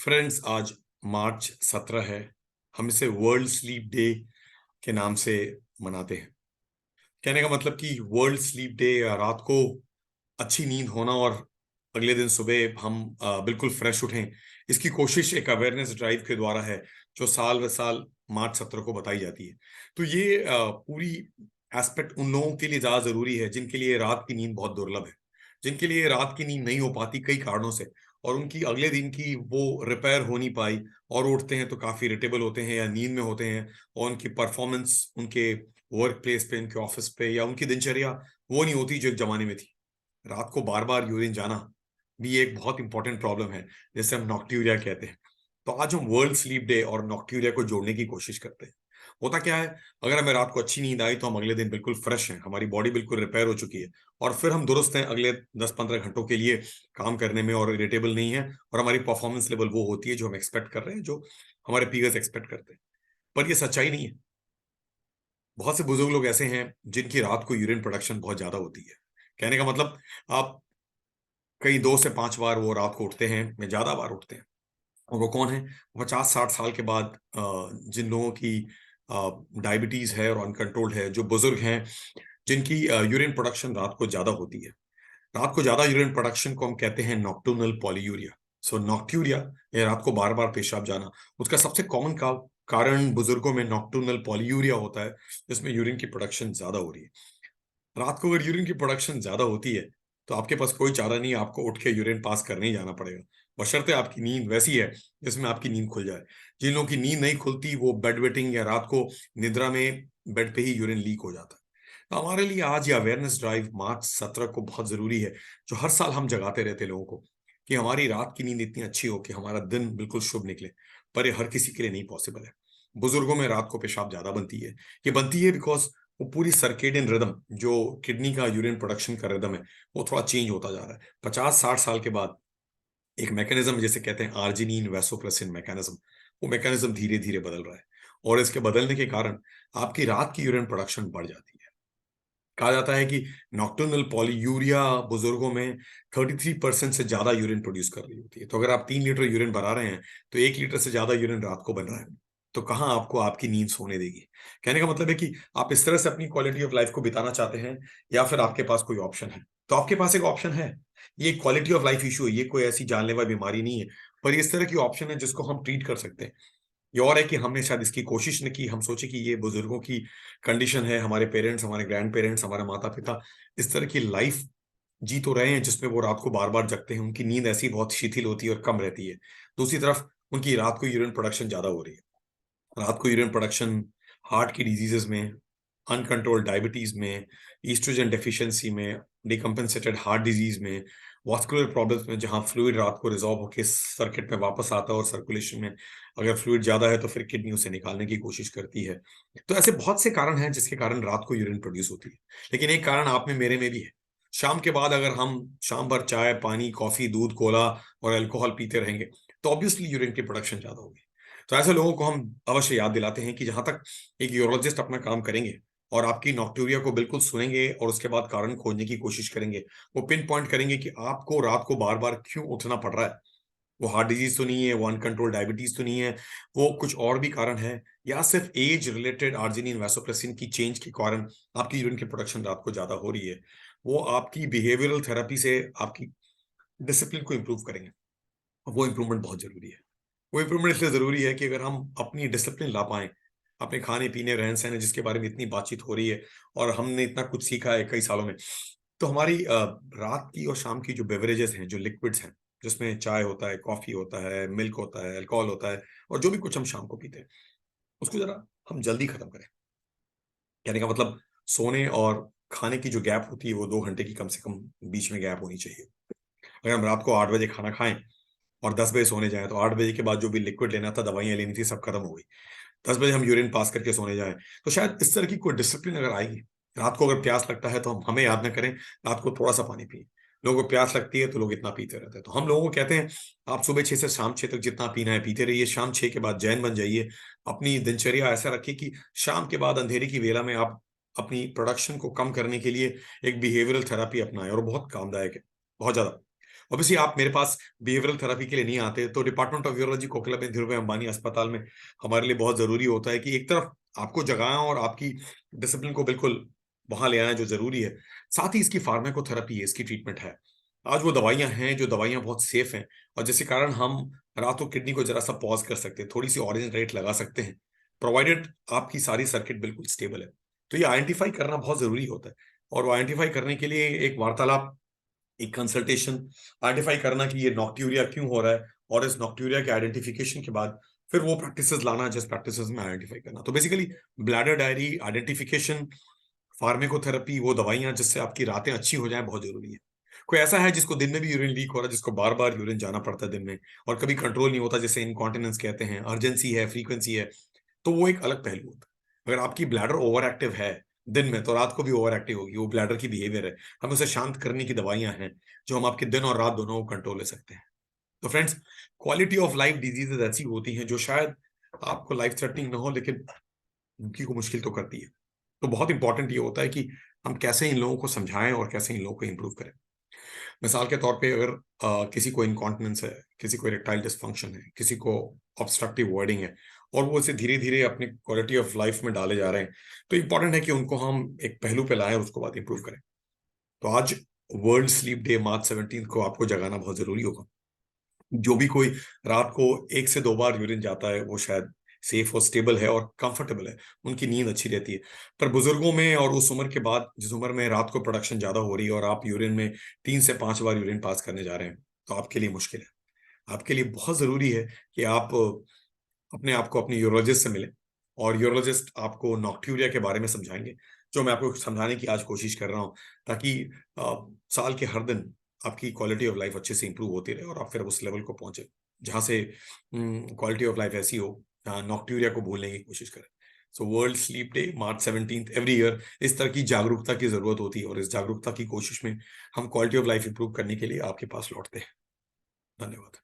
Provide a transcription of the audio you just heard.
Friends, आज मार्च 17 है। हम इसे वर्ल्ड स्लीप डे के नाम से मनाते हैं। कहने का मतलब कि वर्ल्ड स्लीप डे, रात को अच्छी नींद होना और अगले दिन सुबह हम बिल्कुल फ्रेश उठें, इसकी कोशिश एक अवेयरनेस ड्राइव के द्वारा है, जो साल ब साल मार्च 17 को बताई जाती है। तो ये पूरी एस्पेक्ट उन लोगों के लिए ज्यादा जरूरी है जिनके लिए रात की नींद बहुत दुर्लभ है, जिनके लिए रात की नींद नहीं हो पाती कई कारणों से, और उनकी अगले दिन की वो रिपेयर हो नहीं पाई, और उठते हैं तो काफी इरिटेबल होते हैं या नींद में होते हैं, और उनकी परफॉर्मेंस उनके वर्क प्लेस पे, उनके ऑफिस पे या उनकी दिनचर्या वो नहीं होती जो एक जमाने में थी। रात को बार बार यूरिन जाना भी एक बहुत इंपॉर्टेंट प्रॉब्लम है, जैसे हम नॉक्ट्यूरिया कहते हैं। तो आज हम वर्ल्ड स्लीप डे और नॉक्ट्यूरिया को जोड़ने की कोशिश करते हैं। होता क्या है, अगर हमें रात को अच्छी नींद आई तो हम अगले दिन बिल्कुल फ्रेश हैं, हमारी बॉडी बिल्कुल रिपेयर हो चुकी है, और फिर हम दुरुस्त हैं अगले 10-15 घंटों के लिए काम करने में, और इरिटेबल नहीं है, और हमारी परफॉर्मेंस लेवल वो होती है जो हम एक्सपेक्ट कर रहे हैं, जो हमारे पीयर्स एक्सपेक्ट करते हैं। पर ये सच्चाई नहीं है। बहुत से बुजुर्ग लोग ऐसे हैं जिनकी रात को यूरिन प्रोडक्शन बहुत ज्यादा होती है। कहने का मतलब, आप कई 2 से 5 बार वो रात को उठते हैं, में ज्यादा बार उठते हैं। और वो कौन है? 50-60 साल के बाद जिन लोगों की डायबिटीज है और अनकंट्रोल्ड है, जो बुजुर्ग हैं, जिनकी यूरिन प्रोडक्शन रात को ज्यादा होती है। रात को ज्यादा यूरिन प्रोडक्शन को हम कहते हैं नॉक्टर्नल पॉलीयूरिया। सो नॉक्ट्यूरिया, या रात को बार बार पेशाब जाना, उसका सबसे कॉमन कारण बुजुर्गों में नॉक्टर्नल पॉलीयूरिया होता है, जिसमें यूरिन की प्रोडक्शन ज्यादा हो रही है। रात को अगर यूरिन की प्रोडक्शन ज्यादा होती है तो आपके पास कोई चारा नहीं, आपको उठ के यूरिन पास करने ही जाना पड़ेगा, बशर्ते आपकी नींद वैसी है जिसमें आपकी नींद खुल जाए। जिन लोगों की नींद नहीं खुलती वो बेड वेटिंग या रात को निद्रा में बेड पे ही यूरिन लीक हो जाता है। तो हमारे लिए आज ये अवेयरनेस ड्राइव मार्च 17 को बहुत जरूरी है, जो हर साल हम जगाते रहते हैं लोगों को, कि हमारी रात की नींद इतनी अच्छी हो कि हमारा दिन बिल्कुल शुभ निकले। पर ये हर किसी के लिए नहीं पॉसिबल है। बुजुर्गों में रात को पेशाब ज्यादा बनती है। ये बनती है बिकॉज वो पूरी सर्केडियन रिदम, जो किडनी का यूरिन प्रोडक्शन का रिदम है, वो थोड़ा चेंज होता जा रहा है। 50-60 साल के बाद एक मैकेनिज्म, जैसे कहते हैं आर्जिनिन वैसोप्रेसिन मैकेनिज्म, वो मैकेनिज्म धीरे धीरे बदल रहा है, और इसके बदलने के कारण आपकी रात की यूरिन प्रोडक्शन बढ़ जाती है। कहा जाता है कि नॉक्टर्नल पॉलीयूरिया बुजुर्गों में 33% से ज्यादा यूरिन प्रोड्यूस कर रही होती है। तो अगर आप 3 लीटर यूरिन बना रहे हैं, तो 1 लीटर से ज्यादा यूरिन रात को बन रहा है। तो कहाँ आपको आपकी नींद सोने देगी? कहने का मतलब है कि आप इस तरह से अपनी क्वालिटी ऑफ लाइफ को बिताना चाहते हैं, या फिर आपके पास कोई ऑप्शन है? तो आपके पास एक ऑप्शन है। ये क्वालिटी ऑफ लाइफ इशू है, ये कोई ऐसी जानलेवा बीमारी नहीं है, पर इस तरह की ऑप्शन है जिसको हम ट्रीट कर सकते हैं। ये और है कि हमने शायद इसकी कोशिश नहीं की। हम सोचे कि ये बुजुर्गों की कंडीशन है, हमारे पेरेंट्स, हमारे ग्रैंड पेरेंट्स, हमारे माता पिता इस तरह की लाइफ जी तो रहे हैं जिसमें वो रात को बार बार जगते हैं, उनकी नींद ऐसी बहुत शिथिल होती है और कम रहती है। दूसरी तरफ उनकी रात को यूरिन प्रोडक्शन ज्यादा हो रही है। रात को यूरिन प्रोडक्शन हार्ट की डिजीजेस में, अनकंट्रोल्ड डायबिटीज में, ईस्ट्रोजन डेफिशिएंसी में, डिकम्पेंसेटेड हार्ट डिजीज में, वास्कुलर प्रॉब्लम्स में, जहां फ्लूइड रात को रिजॉल्व होकर सर्किट में वापस आता है, और सर्कुलेशन में अगर फ्लूइड ज्यादा है तो फिर किडनी उसे निकालने की कोशिश करती है। तो ऐसे बहुत से कारण हैं जिसके कारण रात को यूरिन प्रोड्यूस होती है। लेकिन एक कारण आप में मेरे में भी है। शाम के बाद अगर हम शाम भर चाय, पानी, कॉफी, दूध, कोला और अल्कोहल पीते रहेंगे, तो ऑब्वियसली यूरिन की प्रोडक्शन ज्यादा होगी। तो ऐसे लोगों को हम अवश्य याद दिलाते हैं कि जहां तक एक यूरोलॉजिस्ट अपना काम करेंगे और आपकी नॉक्टूरिया को बिल्कुल सुनेंगे, और उसके बाद कारण खोजने की कोशिश करेंगे, वो पिन पॉइंट करेंगे कि आपको रात को बार बार क्यों उठना पड़ रहा है। वो हार्ट डिजीज तो नहीं है, वो अनकंट्रोल डायबिटीज तो नहीं है, वो कुछ और भी कारण है, या सिर्फ एज रिलेटेड आर्जिनिन वैसोप्रेसिन की चेंज के कारण आपकी यूरिन की प्रोडक्शन रात को ज्यादा हो रही है। वो आपकी बिहेवियरल थेरेपी से आपकी डिसिप्लिन को इंप्रूव करेंगे। वो इंप्रूवमेंट बहुत जरूरी है। वो इंप्रूवमेंट इसलिए जरूरी है कि अगर हम अपनी डिसिप्लिन ला पाए, अपने खाने पीने, रहन सहन, जिसके बारे में इतनी बातचीत हो रही है और हमने इतना कुछ सीखा है कई सालों में, तो हमारी रात की और शाम की जो बेवरेजेस हैं, जो लिक्विड्स हैं, जिसमें चाय होता है, कॉफी होता है, मिल्क होता है, अल्कोहल होता है, और जो भी कुछ हम शाम को पीते हैं, उसको जरा हम जल्दी खत्म करें। कहने का मतलब, सोने और खाने की जो गैप होती है वो 2 घंटे की कम से कम बीच में गैप होनी चाहिए। अगर हम रात को 8 बजे खाना खाएं और 10 बजे सोने जाएं, तो 8 बजे के बाद जो भी लिक्विड लेना था, दवाइयां लेनी थी, सब खत्म हो गई। 10 बजे हम यूरिन पास करके सोने जाएं, तो शायद इस तरह की कोई डिसिप्लिन अगर आएगी। रात को अगर प्यास लगता है तो हम हमें याद ना करें रात को थोड़ा सा पानी पिए। लोगों को प्यास लगती है तो लोग इतना पीते रहते हैं। तो हम लोगों को कहते हैं, आप सुबह 6 से शाम 6 तक जितना पीना है पीते रहिए, शाम 6 के बाद जैन बन जाइए। अपनी दिनचर्या ऐसा रखिए कि शाम के बाद अंधेरे की वेला में आप अपनी प्रोडक्शन को कम करने के लिए एक बिहेवियरल थेरेपी अपनाएं, और बहुत कामदायक है, बहुत ज्यादा। ऑब्वियसली आप मेरे पास बिहेवियरल थेरेपी के लिए नहीं आते, तो डिपार्टमेंट ऑफ यूरोलॉजी कोकिला में धीरूभाई अंबानी अस्पताल में हमारे लिए बहुत जरूरी होता है कि एक तरफ आपको जगाना और आपकी डिसिप्लिन को बिल्कुल वहां ले आना जो जरूरी है, साथ ही इसकी फार्माकोथेरेपी है, इसकी ट्रीटमेंट है। आज वो दवाइयां हैं जो दवाइयां बहुत सेफ हैं, और जिसके कारण हम रात को किडनी को जरा सा पॉज कर सकते हैं, थोड़ी सी ऑरेंज लाइट लगा सकते हैं, प्रोवाइडेड आपकी सारी सर्किट बिल्कुल स्टेबल है। तो ये आइडेंटिफाई करना बहुत जरूरी होता है, और वो आइडेंटिफाई करने के लिए एक वार्तालाप, एक कंसल्टेशन, आइडेंटिफाई करना कि ये नॉक्ट्यूरिया क्यों हो रहा है, और इस नॉक्ट्यूरिया के आइडेंटिफिकेशन के बाद फिर वो प्रैक्टिसेस लाना जिस प्रैक्टिसेस में आइडेंटिफाई करना। तो basically bladder diary, identification, pharmacotherapy, वो दवाइयां जिससे आपकी रातें अच्छी हो जाएं, बहुत जरूरी है। कोई ऐसा है जिसको दिन में भी यूरिन लीक हो रहा है, जिसको बार बार यूरिन जाना पड़ता है दिन में और कभी कंट्रोल नहीं होता, जैसे इनकॉन्टिनेंस कहते हैं, अर्जेंसी है, फ्रीक्वेंसी है, तो वो एक अलग पहलू होता है। अगर आपकी ब्लैडर ओवर एक्टिव है दिन में, तो रात को भी ओवर एक्टिव होगी, वो ब्लैडर की बिहेवियर है। हम उसे शांत करने की दवाइयां हैं जो हम आपके दिन और रात दोनों को कंट्रोल ले सकते हैं। तो friends, quality of life diseases ऐसी होती हैं जो शायद आपको लाइफ थ्रेटनिंग ना हो, लेकिन उनकी को मुश्किल तो करती है। तो बहुत इंपॉर्टेंट ये होता है कि हम कैसे इन लोगों को समझाएं और कैसे इन लोगों को इंप्रूव करें। मिसाल के तौर पे, अगर किसी को इनकॉन्टिनेंस है, किसी को इरेक्टाइल डिस्फंक्शन है, किसी को ऑब्स्ट्रक्टिव वर्डिंग है, और वो इसे धीरे धीरे अपनी क्वालिटी ऑफ लाइफ में डाले जा रहे हैं, तो इंपॉर्टेंट है कि उनको हम एक पहलू पे लाएं और उसको बाद इंप्रूव करें। तो आज वर्ल्ड स्लीप डे, मार्च 17 को आपको जगाना बहुत जरूरी होगा। जो भी कोई रात को 1 से 2 बार यूरिन जाता है, वो शायद सेफ और स्टेबल है और कंफर्टेबल है, उनकी नींद अच्छी रहती है। पर बुजुर्गों में और उस उम्र के बाद, जिस उम्र में रात को प्रोडक्शन ज्यादा हो रही है और आप यूरिन में 3 से 5 बार यूरिन पास करने जा रहे हैं, तो आपके लिए मुश्किल है। आपके लिए बहुत जरूरी है कि आप अपने आप को अपने यूरोलॉजिस्ट से मिलें, और यूरोलॉजिस्ट आपको नॉक्ट्यूरिया के बारे में समझाएंगे, जो मैं आपको समझाने की आज कोशिश कर रहा हूँ, ताकि साल के हर दिन आपकी क्वालिटी ऑफ लाइफ अच्छे से इंप्रूव होती रहे और आप फिर उस लेवल को पहुंचे जहां से क्वालिटी ऑफ लाइफ ऐसी हो, नॉक्ट्यूरिया को भूलने की कोशिश करें। सो वर्ल्ड स्लीप डे, मार्च 17 एवरी ईयर, इस तरह की जागरूकता की जरूरत होती है, और इस जागरूकता की कोशिश में हम क्वालिटी ऑफ लाइफ इंप्रूव करने के लिए आपके पास लौटते हैं। धन्यवाद।